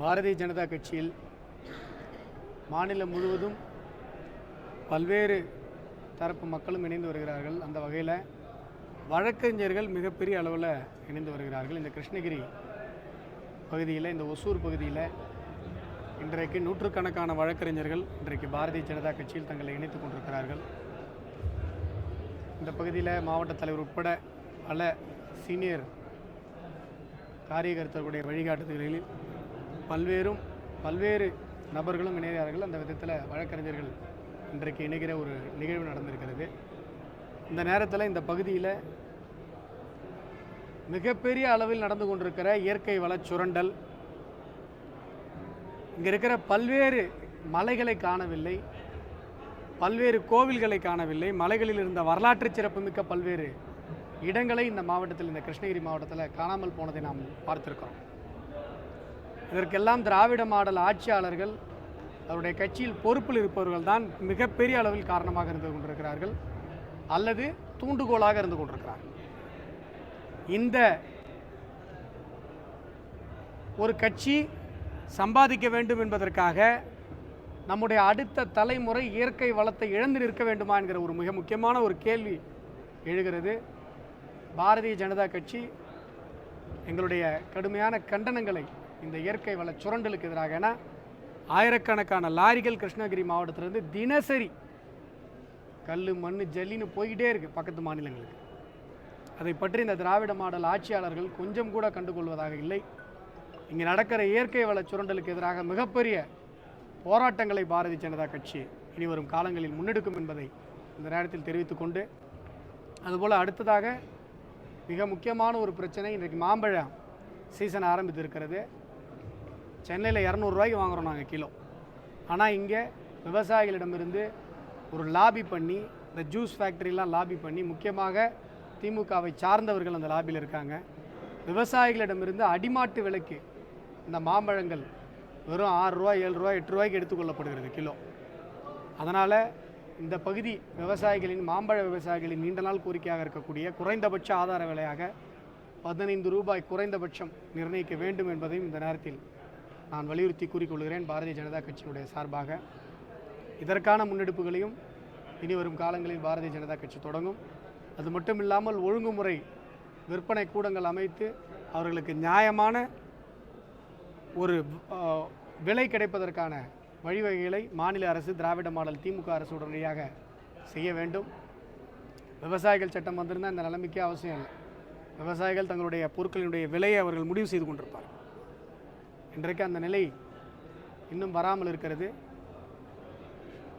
பாரதிய ஜனதா கட்சியில் மாநிலம் முழுவதும் பல்வேறு தரப்பு மக்களும் இணைந்து வருகிறார்கள். அந்த வகையில் வழக்கறிஞர்கள் மிகப்பெரிய அளவில் இணைந்து வருகிறார்கள். இந்த கிருஷ்ணகிரி பகுதியில், இந்த ஒசூர் பகுதியில் இன்றைக்கு நூற்றுக்கணக்கான வழக்கறிஞர்கள் இன்றைக்கு பாரதிய ஜனதா கட்சியில் தங்களை இணைத்துக் கொண்டிருக்கிறார்கள். இந்த பகுதியில் மாவட்ட தலைவர் உட்பட பல சீனியர் காரியகர்த்தர்களுடைய வழிகாட்டுதல்களில் பல்வேறு நபர்களும் இணைகிறார்கள். அந்த விதத்தில் வழக்கறிஞர்கள் இன்றைக்கு இணைகிற ஒரு நிகழ்வு நடந்திருக்கிறது. இந்த நேரத்தில் இந்த பகுதியில் மிகப்பெரிய அளவில் நடந்து கொண்டிருக்கிற இயற்கை வள சுரண்டல், இங்கே இருக்கிற பல்வேறு மலைகளை காணவில்லை, பல்வேறு கோவில்களை காணவில்லை, மலைகளில் இருந்த வரலாற்று சிறப்புமிக்க பல்வேறு இடங்களை இந்த மாவட்டத்தில், இந்த கிருஷ்ணகிரி மாவட்டத்தில் காணாமல் போனதை நாம் பார்த்திருக்கிறோம். இதற்கெல்லாம் திராவிட மாடல் ஆட்சியாளர்கள், அவருடைய கட்சியில் பொறுப்பில் இருப்பவர்கள் தான் மிகப்பெரிய அளவில் காரணமாக இருந்து கொண்டிருக்கிறார்கள் அல்லது தூண்டுகோலாக இருந்து கொண்டிருக்கிறார்கள். இந்த ஒரு கட்சி சம்பாதிக்க வேண்டும் என்பதற்காக நம்முடைய அடுத்த தலைமுறை இயற்கை வளத்தை இழந்து நிற்க வேண்டுமா என்கிற ஒரு மிக முக்கியமான ஒரு கேள்வி எழுகிறது. பாரதிய ஜனதா கட்சி எங்களுடைய கடுமையான கண்டனங்களை இந்த இயற்கை வள சுரண்டலுக்கு எதிராக, ஏன்னா ஆயிரக்கணக்கான லாரிகள் கிருஷ்ணகிரி மாவட்டத்திலிருந்து தினசரி கல் மண் ஜல்லின்னு போய்கிட்டே இருக்குது பக்கத்து மாநிலங்களுக்கு. அதை பற்றி இந்த திராவிட மாடல் ஆட்சியாளர்கள் கொஞ்சம் கூட கண்டுகொள்வதாக இல்லை. இங்கே நடக்கிற இயற்கை வள சுரண்டலுக்கு எதிராக மிகப்பெரிய போராட்டங்களை பாரதிய ஜனதா கட்சி இனி வரும் காலங்களில் முன்னெடுக்கும் என்பதை இந்த நேரத்தில் தெரிவித்துக்கொண்டு, அதுபோல் அடுத்ததாக மிக முக்கியமான ஒரு பிரச்சனை, இன்றைக்கு மாம்பழம் சீசன் ஆரம்பித்து இருக்கிறது. சென்னையில் 200 ரூபாய்க்கு வாங்குகிறோம் நாங்கள் கிலோ. ஆனால் இங்கே விவசாயிகளிடமிருந்து ஒரு லாபி பண்ணி, இந்த ஜூஸ் ஃபேக்ட்ரிலாம் லாபி பண்ணி, முக்கியமாக திமுகவை சார்ந்தவர்கள் அந்த லாபியில் இருக்காங்க. விவசாயிகளிடமிருந்து அடிமாட்டு விலைக்கு இந்த மாம்பழங்கள் வெறும் 6 ரூபா 7 ரூபா 8 ரூபாய்க்கு எடுத்துக்கொள்ளப்படுகிறது கிலோ. அதனால் இந்த பகுதி விவசாயிகளின், மாம்பழ விவசாயிகளின் நீண்ட நாள் கோரிக்கையாக இருக்கக்கூடிய குறைந்தபட்ச ஆதார விலையாக 15 ரூபாய் குறைந்தபட்சம் நிர்ணயிக்க வேண்டும் என்பதையும் இந்த நேரத்தில் நான் வலியுறுத்தி கூறிக்கொள்கிறேன். பாரதிய ஜனதா கட்சியினுடைய சார்பாக இதற்கான முன்னெடுப்புகளையும் இனி வரும் காலங்களில் பாரதிய ஜனதா கட்சி தொடங்கும். அது மட்டும் இல்லாமல் ஒழுங்குமுறை விற்பனை கூடங்கள் அமைத்து அவர்களுக்கு நியாயமான ஒரு விலை கிடைப்பதற்கான வழிவகைகளை மாநில அரசு, திராவிட மாடல் திமுக அரசு உடனடியாக செய்ய வேண்டும். விவசாயிகள் சட்டம் வந்திருந்தால் இந்த நிலைமைக்கே அவசியம் இல்லை. விவசாயிகள் தங்களுடைய பொருட்களினுடைய விலையை அவர்கள் முடிவு செய்து கொண்டிருப்பார். இன்றைக்கு அந்த நிலை இன்னும் வராமல் இருக்கிறது.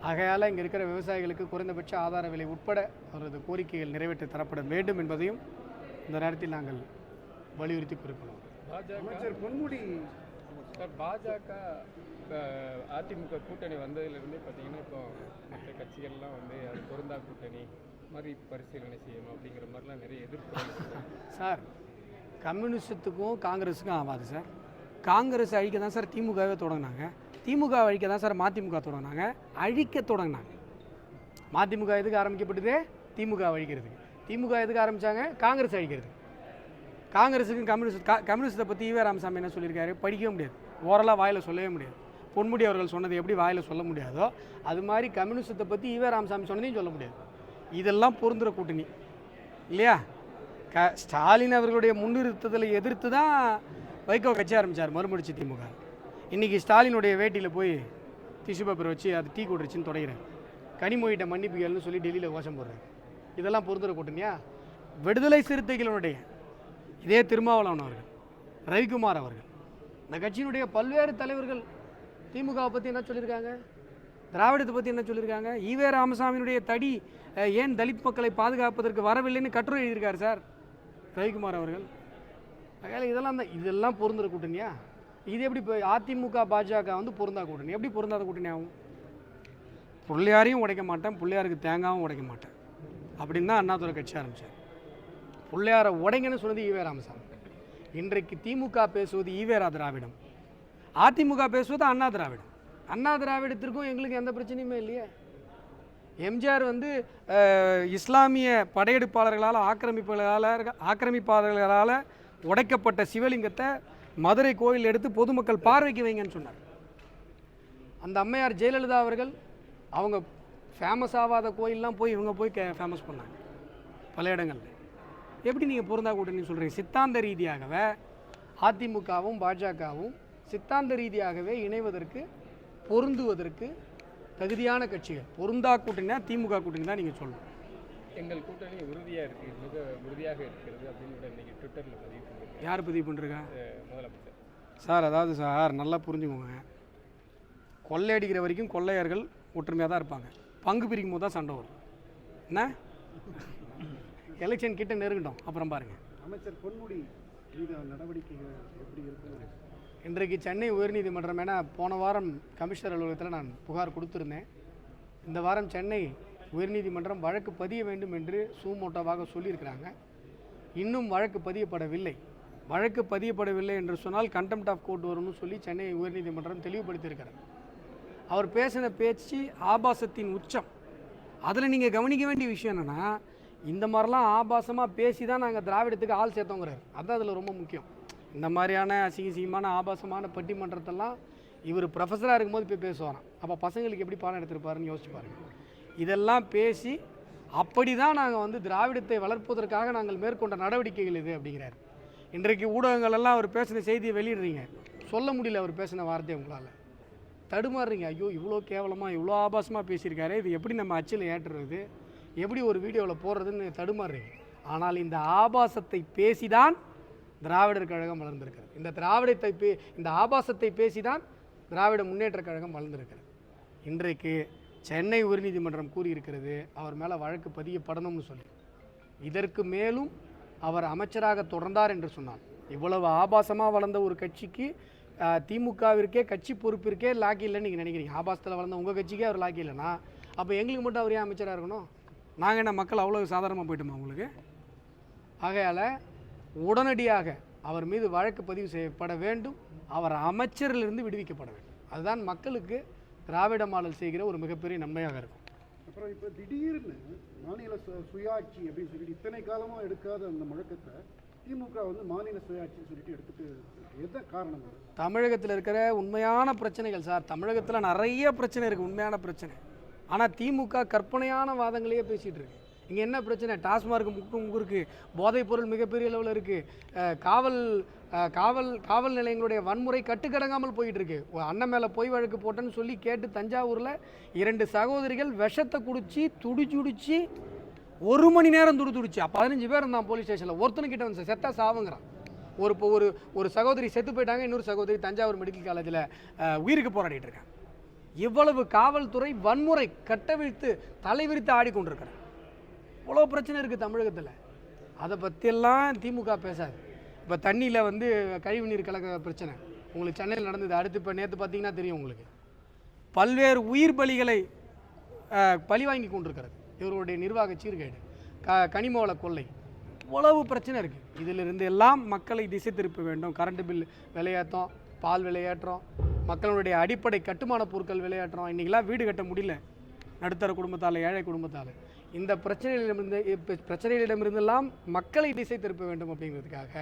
ஆகையால் இங்கே இருக்கிற விவசாயிகளுக்கு குறைந்தபட்ச ஆதார விலை உட்பட அவரது கோரிக்கைகள் நிறைவேற்றி தரப்பட வேண்டும் என்பதையும் இந்த நேரத்தில் நாங்கள் வலியுறுத்தி குறிப்பிடுவோம். பாஜக அதிமுக கூட்டணி வந்ததிலிருந்து பார்த்தீங்கன்னா இப்போ மற்ற கட்சிகள்லாம் அது பொருந்தா கூட்டணி மாதிரி பரிசீலனை செய்யணும் அப்படிங்கிற மாதிரிலாம் நிறைய எதிர்ப்பு. சார், கம்யூனிஸ்ட்டுக்கும் காங்கிரஸுக்கும் ஆகாது சார். காங்கிரஸ் அழிக்க தான் சார் திமுகவே தொடங்கினாங்க. திமுக அழிக்க தான் சார் மதிமுக தொடங்கினாங்க. அழிக்க தொடங்கினாங்க. மதிமுக எதுக்கு ஆரம்பிக்கப்பட்டது? திமுக அழிக்கிறதுக்கு. திமுக எதுக்கு ஆரம்பித்தாங்க? காங்கிரஸ் அழிக்கிறது. காங்கிரஸுக்கும் கம்யூனிஸ்ட்டை பற்றி ஈவே ராமசாமி என்ன சொல்லியிருக்காரு? படிக்கவே முடியாது, ஓரலாக வாயில் சொல்லவே முடியாது. பொன்முடி அவர்கள் சொன்னது எப்படி வாயில் சொல்ல முடியாதோ அது மாதிரி கம்யூனிஸ்ட்டை பற்றி ஈவே ராமசாமி சொன்னதையும் சொல்ல முடியாது. இதெல்லாம் பொருந்துகிற கூட்டணி இல்லையா? ஸ்டாலின் அவர்களுடைய முன்னிறுத்தலை எதிர்த்து தான் வைகோ கட்சி ஆரம்பித்தார் மறுமடிச்சு திமுக. இன்றைக்கி ஸ்டாலினுடைய வேட்டியில் போய் டிஷ்யூ பேப்பர் வச்சு அது டீ கொடுத்துருச்சின்னு தொடங்கிறேன். கனிமொழிகிட்ட மன்னிப்பு கேளுன்னு சொல்லி டெல்லியில் கோஷம் போடுறேன். இதெல்லாம் பொருந்துகிற கூட்டணியா? விடுதலை சிறுத்தைகளுடைய இதே திருமாவளவன் அவர்கள், ரவிக்குமார் அவர்கள், இந்த கட்சியினுடைய பல்வேறு தலைவர்கள் திமுகவை பற்றி என்ன சொல்லியிருக்காங்க? திராவிடத்தை பற்றி என்ன சொல்லியிருக்காங்க? ஈவே ராமசாமியினுடைய தடி ஏன் தலித் மக்களை பாதுகாப்பதற்கு வரவில்லைன்னு கட்டுரை எழுதியிருக்கார் சார் ரவிக்குமார் அவர்கள். அதனால் இதெல்லாம் பொருந்துகிற கூட்டணியா? இது எப்படி இப்போ அதிமுக பாஜக பொருந்தா கூட்டணி? எப்படி பொருந்தாத கூட்டணி ஆகும்? பிள்ளையாரையும் உடைக்க மாட்டேன், பிள்ளையாருக்கு தேங்காவும் உடைக்க மாட்டேன் அப்படின்னு தான் அண்ணாதுரை கட்சி ஆரம்பித்தார். பிள்ளையாரை உடைங்கன்னு சொன்னது ஈவே ராமசாமி. இன்றைக்கு திமுக பேசுவது ஈவேரா திராவிடம், அதிமுக பேசுவது அண்ணா திராவிடம். அண்ணா திராவிடத்திற்கும் எங்களுக்கு எந்த பிரச்சனையுமே இல்லையே. எம்ஜிஆர் இஸ்லாமிய படையெடுப்பாளர்களால் ஆக்கிரமிப்பாளர்களால் உடைக்கப்பட்ட சிவலிங்கத்தை மதுரை கோயில் எடுத்து பொதுமக்கள் பார்வைக்கு வைங்கன்னு சொன்னார். அந்த அம்மையார் ஜெயலலிதா அவர்கள் அவங்க ஃபேமஸ் ஆகாத கோயிலெலாம் போய் இவங்க போய் ஃபேமஸ் பண்ணாங்க பல இடங்களில். எப்படி நீங்கள் பொருந்தா கூட்டணின்னு சொல்கிறீங்க? சித்தாந்த ரீதியாகவே அதிமுகவும் பாஜகவும் சித்தாந்த ரீதியாகவே இணைவதற்கு பொருந்துவதற்கு தகுதியான கட்சிகள். பொருந்தா கூட்டணினா திமுக கூட்டணி தான் நீங்கள் சொல்லணும். எங்கள் கூட்டணி உறுதியாக இருக்குது, மிக உறுதியாக இருக்கிறது அப்படின்னு கூட இன்றைக்கி ட்விட்டரில் பதிவு பண்ணியிருக்கேன். யார் பதிவு பண்ணுறா? முதலமைச்சர் சார். அதாவது சார் நல்லா புரிஞ்சுக்கோங்க, கொள்ளையடிக்கிற வரைக்கும் கொள்ளையர்கள் ஒற்றுமையாக தான் இருப்பாங்க. பங்கு பிரிக்கும் போது தான் சண்டை வரும். என்ன எலெக்ஷன் கிட்ட நெருங்கிட்டோம் அப்புறம் பாருங்கள். அமைச்சர் பொன்முடி நடவடிக்கைகள் எப்படி இருக்கு? இன்றைக்கு சென்னை உயர்நீதிமன்றம், ஏன்னா போன வாரம் கமிஷனர் அலுவலகத்தில் நான் புகார் கொடுத்துருந்தேன். இந்த வாரம் சென்னை உயர்நீதிமன்றம் வழக்கு பதிய வேண்டும் என்று சூமோட்டோவாக சொல்லியிருக்கிறாங்க. இன்னும் வழக்கு பதியப்படவில்லை. வழக்கு பதியப்படவில்லை என்று சொன்னால் கண்டெம்ட் ஆஃப் கோர்ட் வரும்னு சொல்லி சென்னை உயர்நீதிமன்றம் தெளிவுபடுத்தியிருக்கிறார். அவர் பேசின பேச்சு ஆபாசத்தின் உச்சம். அதில் நீங்கள் கவனிக்க வேண்டிய விஷயம் என்னென்னா, இந்த மாதிரிலாம் ஆபாசமாக பேசி தான் நாங்கள் திராவிடத்துக்கு ஆள் சேர்த்தோங்கிறார். அதுதான் அதில் ரொம்ப முக்கியம். இந்த மாதிரியான அசிங்கமான ஆபாசமான பட்டிமன்றத்தெல்லாம் இவர் ப்ரொஃபஸராக இருக்கும்போது போய் பேசுவாராம். அப்போ பசங்களுக்கு எப்படி பாடம் எடுத்திருப்பாருன்னு யோசிச்சு பாருங்கள். இதெல்லாம் பேசி அப்படி தான் நாங்கள் வந்து திராவிடத்தை வளர்ப்பதற்காக நாங்கள் மேற்கொண்ட நடவடிக்கைகள் இது அப்படிங்கிறார். இன்றைக்கு ஊடகங்களெல்லாம் அவர் பேசின செய்தியை வெளியிடுறீங்க, சொல்ல முடியல அவர் பேசின வார்த்தையை உங்களால், தடுமாறுறீங்க. ஐயோ இவ்வளோ கேவலமாக இவ்வளோ ஆபாசமாக பேசியிருக்காரு, இது எப்படி நம்ம அச்சில் ஏற்றுறது, எப்படி ஒரு வீடியோவில் போடுறதுன்னு தடுமாறுறீங்க. ஆனால் இந்த ஆபாசத்தை பேசிதான் திராவிடர் கழகம் வளர்ந்திருக்கிறது. இந்த ஆபாசத்தை பேசிதான் திராவிட முன்னேற்ற கழகம் வளர்ந்திருக்கிறது. இன்றைக்கு சென்னை உயர்நீதிமன்றம் கூறியிருக்கிறது அவர் மேலே வழக்கு பதியப்படணும்னு சொல்லி. இதற்கு மேலும் அவர் அமைச்சராக தொடர்ந்தார் என்று சொன்னார். இவ்வளவு ஆபாசமாக வளர்ந்த ஒரு கட்சிக்கு திமுகவிற்கே கட்சி பொறுப்பிற்கே லாக்கி இல்லைன்னு நீங்கள் நினைக்கிறீங்க. ஆபாசத்தில் வளர்ந்த உங்கள் கட்சிக்கே அவர் லாக்கி இல்லைன்னா அப்போ எங்களுக்கு மட்டும் அவர் ஏன் அமைச்சராக இருக்கணும்? நாங்கள் என்ன மக்கள் அவ்வளோ சாதாரணமாக போயிட்டோமா உங்களுக்கு? ஆகையால் உடனடியாக அவர் மீது வழக்கு பதிவு செய்யப்பட வேண்டும். அவர் அமைச்சரிலிருந்து விடுவிக்கப்பட வேண்டும். அதுதான் மக்களுக்கு திராவிட மாடல் செய்கிற ஒரு மிகப்பெரிய நன்மையாக இருக்கும். அப்புறம் இப்போ திடீர்னு மாநில சுயாட்சி அப்படின்னு சொல்லிட்டு இத்தனை காலமாக எடுக்காத அந்த முழக்கத்தை திமுக வந்து மாநில சுயாட்சின்னு சொல்லிட்டு எடுத்துட்டு எந்த காரணம்? தமிழகத்தில் இருக்கிற உண்மையான பிரச்சனைகள் சார். தமிழகத்தில் நிறைய பிரச்சனை இருக்குது, உண்மையான பிரச்சனை. ஆனால் திமுக கற்பனையான வாதங்களையே பேசிகிட்டு இருக்கு. இங்கே என்ன பிரச்சனை? டாஸ்மார்க் முக்கு இருக்குது, போதைப் பொருள் மிகப்பெரிய அளவில் இருக்குது, காவல் நிலையங்களுடைய வன்முறை கட்டுக்கடங்காமல் போயிட்டு இருக்கு. அண்ணன் மேலே பொய் வழக்கு போட்டேன்னு சொல்லி கேட்டு தஞ்சாவூரில் 2 சகோதரிகள் விஷத்தை குடிச்சு துடிச்சு 1 மணி நேரம் துடிச்சு 15 பேர் இருந்தான் போலீஸ் ஸ்டேஷனில். ஒருத்தனுக்கிட்ட வந்து செத்தா சாவுங்கிறான். ஒரு சகோதரி செத்து போயிட்டாங்க, இன்னொரு சகோதரி தஞ்சாவூர் மெடிக்கல் காலேஜில் உயிருக்கு போராடிட்டு இருக்காங்க. இவ்வளவு காவல்துறை வன்முறை கட்டவிழ்த்து தலைவிரித்து ஆடிக்கொண்டிருக்கிறார். இவ்வளோ பிரச்சனை இருக்குது தமிழகத்தில். அதை பற்றியெல்லாம் திமுக பேசாது. இப்போ தண்ணியில் வந்து கழிவுநீர் கலக்க பிரச்சனை உங்களுக்கு சென்னையில் நடந்தது. அடுத்து இப்போ நேற்று பார்த்தீங்கன்னா தெரியும் உங்களுக்கு. பல்வேறு உயிர் பலிகளை பழி வாங்கி கொண்டிருக்கிறது இவருடைய நிர்வாக சீர்கேடு, கனிமவள கொள்ளை, இவ்வளவு பிரச்சனை இருக்குது. இதிலிருந்து எல்லாம் மக்களை திசை திருப்ப வேண்டும். கரண்ட் பில் விலையேற்றம், பால் விலையேற்றம், மக்களுடைய அடிப்படை கட்டுமான பொருட்கள் விலையேற்றம். இன்றைக்கெல்லாம் வீடு கட்ட முடியல நடுத்தர குடும்பத்தால், ஏழை குடும்பத்தால். இந்த பிரச்சனைகளிடமிருந்தெல்லாம் மக்களை திசை திருப்ப வேண்டும் அப்படிங்கிறதுக்காக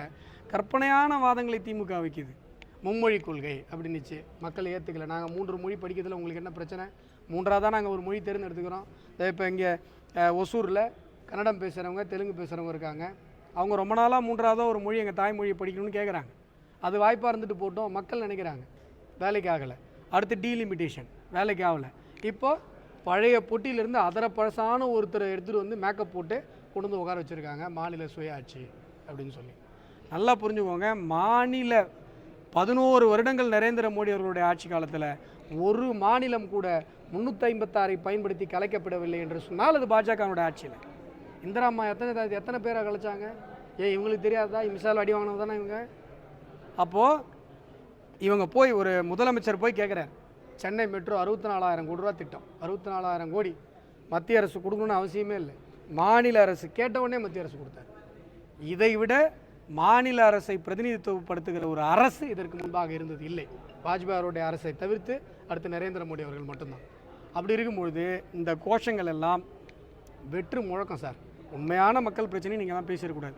கற்பனையான வாதங்களை திமுக வைக்குது. மும்மொழி கொள்கை அப்படின்னுச்சு, மக்கள் ஏற்றுக்கல. நாங்கள் 3 மொழி படிக்கிறதுல உங்களுக்கு என்ன பிரச்சனை? 3ஆக தான் நாங்கள் ஒரு மொழி தேர்ந்தெடுத்துக்கிறோம். இப்போ இங்கே ஒசூரில் கன்னடம் பேசுகிறவங்க, தெலுங்கு பேசுகிறவங்க இருக்காங்க. அவங்க ரொம்ப நாளாக 3ஆவதாக ஒரு மொழி எங்கள் தாய்மொழியை படிக்கணும்னு கேட்குறாங்க. அது வாய்ப்பாக இருந்துட்டு போட்டோம், மக்கள் நினைக்கிறாங்க. வேலைக்கு ஆகலை. அடுத்து டீலிமிட்டேஷன், வேலைக்கு ஆகலை. இப்போது பழைய பொட்டியிலேருந்து அதரப்பழசான ஒருத்தரை எடுத்துகிட்டு வந்து மேக்கப் போட்டு கொண்டு வந்து உட்கார வச்சுருக்காங்க மாநில சுயாட்சி அப்படின்னு சொல்லி. நல்லா புரிஞ்சுக்கோங்க, மாநில 11 வருடங்கள் நரேந்திர மோடி அவர்களுடைய ஆட்சி காலத்தில் ஒரு மாநிலம் கூட 356 பயன்படுத்தி கலைக்கப்படவில்லை என்று சொன்னால் அது பாஜகவுடைய ஆட்சியில். இந்திராம்மா எத்தனை பேரை கலைச்சாங்க? இவங்களுக்கு தெரியாதா? இம்சால் அடி வாங்கினது தானே இவங்க. அப்போது இவங்க போய் ஒரு முதலமைச்சர் போய் கேட்குறாரு, சென்னை மெட்ரோ 64,000 கோடி ரூபா திட்டம், 64,000 கோடி மத்திய அரசு கொடுக்கணும்னு அவசியமே இல்லை. மாநில அரசு கேட்ட உடனே மத்திய அரசு கொடுத்தார். இதை விட மாநில அரசை பிரதிநிதித்துவப்படுத்துகிற ஒரு அரசு இதற்கு முன்பாக இருந்தது இல்லை. வாஜ்பாய் அவருடைய அரசை தவிர்த்து அடுத்து நரேந்திர மோடி அவர்கள் மட்டும்தான். அப்படி இருக்கும்பொழுது இந்த கோஷங்கள் எல்லாம் வெற்று முழக்கம் சார். உண்மையான மக்கள் பிரச்சனையை நீங்கள் தான் பேசிடக்கூடாது.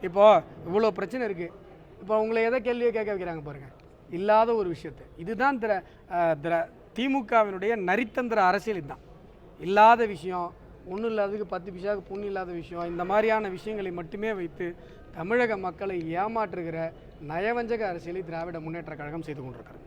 இப்போது இவ்வளோ பிரச்சனை இருக்குது, இப்போ உங்களை எதை கேள்வியை கேட்க வைக்கிறாங்க பாருங்கள், இல்லாத ஒரு விஷயத்தை. இதுதான் திமுகவினுடைய நரித்தந்திர அரசியல். இதுதான் இல்லாத விஷயம், ஒன்றும் இல்லாததுக்கு 10 பைசாவுக்கு புண்ணு இல்லாத விஷயம், இந்த மாதிரியான விஷயங்களை மட்டுமே வைத்து தமிழக மக்களை ஏமாற்றுகிற நயவஞ்சக அரசியலை திராவிட முன்னேற்ற கழகம் செய்து கொண்டிருக்கிறது.